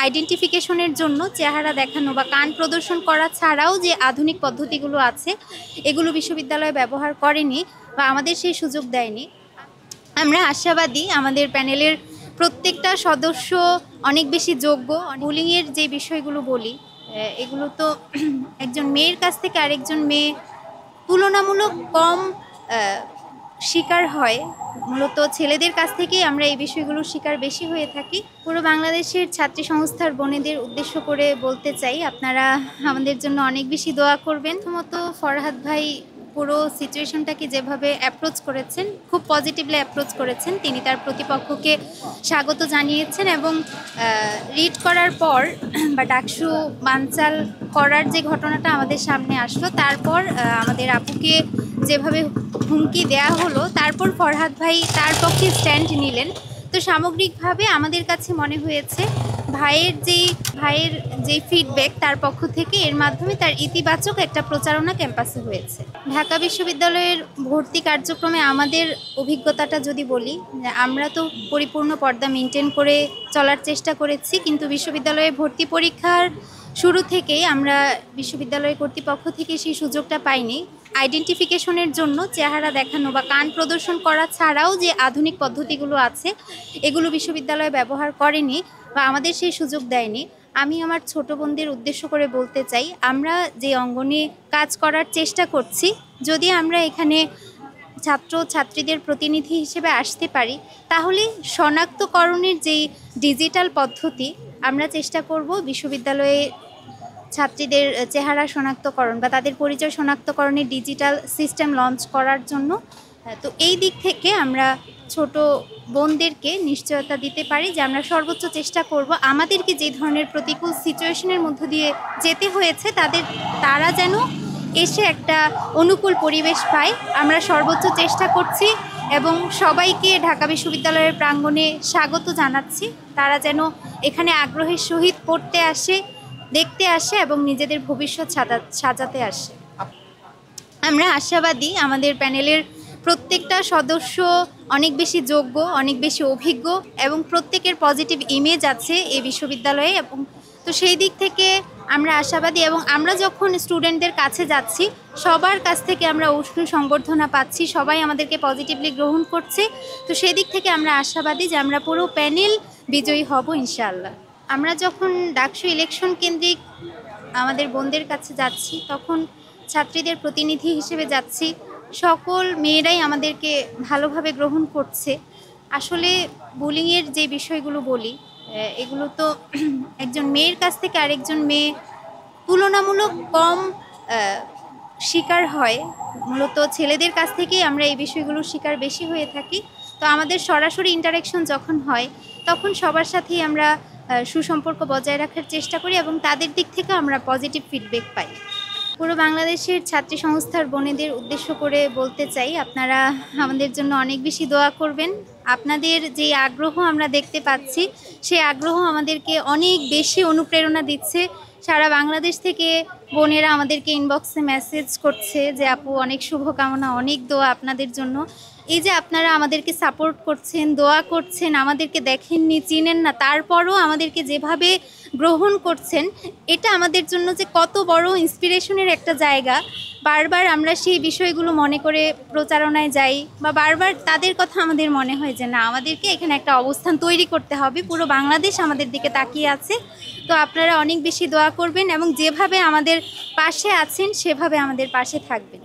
আইডেন্টিফিকেশনের জন্য চেহারা দেখানো বা কান প্রদর্শন করা ছাড়াও যে আধুনিক পদ্ধতিগুলো আছে এগুলো বিশ্ববিদ্যালয় ব্যবহার করেনি বা আমাদের সেই সুযোগ দেয়নি। আমরা আশাবাদী আমাদের প্যানেলের প্রত্যেকটা সদস্য অনেক বেশি যোগ্য। বুলিংয়ের যে বিষয়গুলো বলি এগুলো তো একজন মেয়ের কাছ থেকে আরেকজন মেয়ে তুলনামূলক কম শিকার হয়। মূলত ছেলেদের কাছ থেকেই আমরা এই বিষয়গুলোর শিকার বেশি হয়ে থাকি। পুরো বাংলাদেশের ছাত্রী সংস্থার বোনেদের উদ্দেশ্য করে বলতে চাই, আপনারা আমাদের জন্য অনেক বেশি দোয়া করবেন। প্রথমত ফরহাদ ভাই পুরো সিচুয়েশনটাকে যেভাবে অ্যাপ্রোচ করেছেন, খুব পজিটিভলি অ্যাপ্রোচ করেছেন। তিনি তার প্রতিপক্ষকে স্বাগত জানিয়েছেন এবং রিড করার পর বা ডাকসু বানচাল করার যে ঘটনাটা আমাদের সামনে আসলো, তারপর আমাদের আপুকে যেভাবে হুমকি দেয়া হলো, তারপর ফরহাদ ভাই তার পক্ষে স্ট্যান্ড নিলেন। তো সামগ্রিকভাবে আমাদের কাছে মনে হয়েছে ভাইয়ের যে ফিডব্যাক তার পক্ষ থেকে, এর মাধ্যমে তার ইতিবাচক একটা প্রচারণা ক্যাম্পাসে হয়েছে। ঢাকা বিশ্ববিদ্যালয়ের ভর্তি কার্যক্রমে আমাদের অভিজ্ঞতাটা যদি বলি, আমরা তো পরিপূর্ণ পর্দা মেনটেন করে চলার চেষ্টা করেছি, কিন্তু বিশ্ববিদ্যালয়ে ভর্তি পরীক্ষার শুরু থেকেই আমরা বিশ্ববিদ্যালয় কর্তৃপক্ষ থেকে সেই সুযোগটা পাইনি। আইডেন্টিফিকেশনের জন্য চেহারা দেখানো বা কান প্রদর্শন করা ছাড়াও যে আধুনিক পদ্ধতিগুলো আছে এগুলো বিশ্ববিদ্যালয় ব্যবহার করেনি বা আমাদের সেই সুযোগ দেয়নি। আমি আমার ছোট বোনদের উদ্দেশ্য করে বলতে চাই, আমরা যে অঙ্গনে কাজ করার চেষ্টা করছি, যদি আমরা এখানে ছাত্রীদের প্রতিনিধি হিসেবে আসতে পারি, তাহলে শনাক্তকরণের যেই ডিজিটাল পদ্ধতি আমরা চেষ্টা করব বিশ্ববিদ্যালয়ে ছাত্রীদের চেহারা শনাক্তকরণ বা তাদের পরিচয় শনাক্তকরণের ডিজিটাল সিস্টেম লঞ্চ করার জন্য। তো এই দিক থেকে আমরা ছোট বোনদেরকে নিশ্চয়তা দিতে পারি যে আমরা সর্বোচ্চ চেষ্টা করব আমাদেরকে যে ধরনের প্রতিকূল সিচুয়েশনের মধ্য দিয়ে যেতে হয়েছে তারা যেন এসে একটা অনুকূল পরিবেশ পায়। আমরা সর্বোচ্চ চেষ্টা করছি এবং সবাইকে ঢাকা বিশ্ববিদ্যালয়ের প্রাঙ্গণে স্বাগত জানাচ্ছি। তারা যেন এখানে আগ্রহের সহিত পড়তে আসে, দেখতে আসে এবং নিজেদের ভবিষ্যৎ সাজাতে আসে। আমরা আশাবাদী আমাদের প্যানেলের প্রত্যেকটা সদস্য অনেক বেশি যোগ্য, অনেক বেশি অভিজ্ঞ এবং প্রত্যেকের পজিটিভ ইমেজ আছে এই বিশ্ববিদ্যালয়ে। এবং তো সেই দিক থেকে আমরা আশাবাদী এবং আমরা যখন স্টুডেন্টদের কাছে যাচ্ছি সবার কাছ থেকে আমরা উষ্ণ সংবর্ধনা পাচ্ছি, সবাই আমাদেরকে পজিটিভলি গ্রহণ করছে। তো সেই দিক থেকে আমরা আশাবাদী যে আমরা পুরো প্যানেল বিজয়ী হব ইনশাআল্লাহ। আমরা যখন ডাকসু ইলেকশন কেন্দ্রিক আমাদের বোনদের কাছে যাচ্ছি, তখন ছাত্রীদের প্রতিনিধি হিসেবে যাচ্ছি, সকল মেয়েরাই আমাদেরকে ভালোভাবে গ্রহণ করছে। আসলে বুলিংয়ের যে বিষয়গুলো বলি এগুলো তো একজন মেয়ের কাছ থেকে আরেকজন মেয়ে তুলনামূলক কম শিকার হয়। মূলত ছেলেদের কাছ থেকেই আমরা এই বিষয়গুলোর শিকার বেশি হয়ে থাকি। তো আমাদের সরাসরি ইন্টারাকশন যখন হয় তখন সবার সাথেই আমরা সুসম্পর্ক বজায় রাখার চেষ্টা করি এবং তাদের দিক থেকে আমরা পজিটিভ ফিডব্যাক পাই। পুরো বাংলাদেশের ছাত্রী সংস্থার বোনেদের উদ্দেশ্য করে বলতে চাই, আপনারা আমাদের জন্য অনেক বেশি দোয়া করবেন। আপনাদের যে আগ্রহ আমরা দেখতে পাচ্ছি, সেই আগ্রহ আমাদেরকে অনেক বেশি অনুপ্রেরণা দিচ্ছে। সারা বাংলাদেশ থেকে বোনেরা আমাদেরকে ইনবক্সে মেসেজ করছে যে আপু অনেক শুভকামনা, অনেক দোয়া আপনাদের জন্য। এই যে আপনারা আমাদেরকে সাপোর্ট করছেন, দোয়া করছেন, আমাদেরকে দেখেননি, চিনেন না, তারপরও আমাদেরকে যেভাবে গ্রহণ করছেন, এটা আমাদের জন্য যে কত বড় ইন্সপিরেশনের একটা জায়গা। বারবার আমরা সেই বিষয়গুলো মনে করে প্রচারণায় যাই বা বারবার তাদের কথা আমাদের মনে হয় যে না, আমাদেরকে এখানে একটা অবস্থান তৈরি করতে হবে, পুরো বাংলাদেশ আমাদের দিকে তাকিয়ে আছে। তো আপনারা অনেক বেশি দোয়া করবেন এবং যেভাবে আমাদের পাশে আছেন সেভাবে আমাদের পাশে থাকবেন।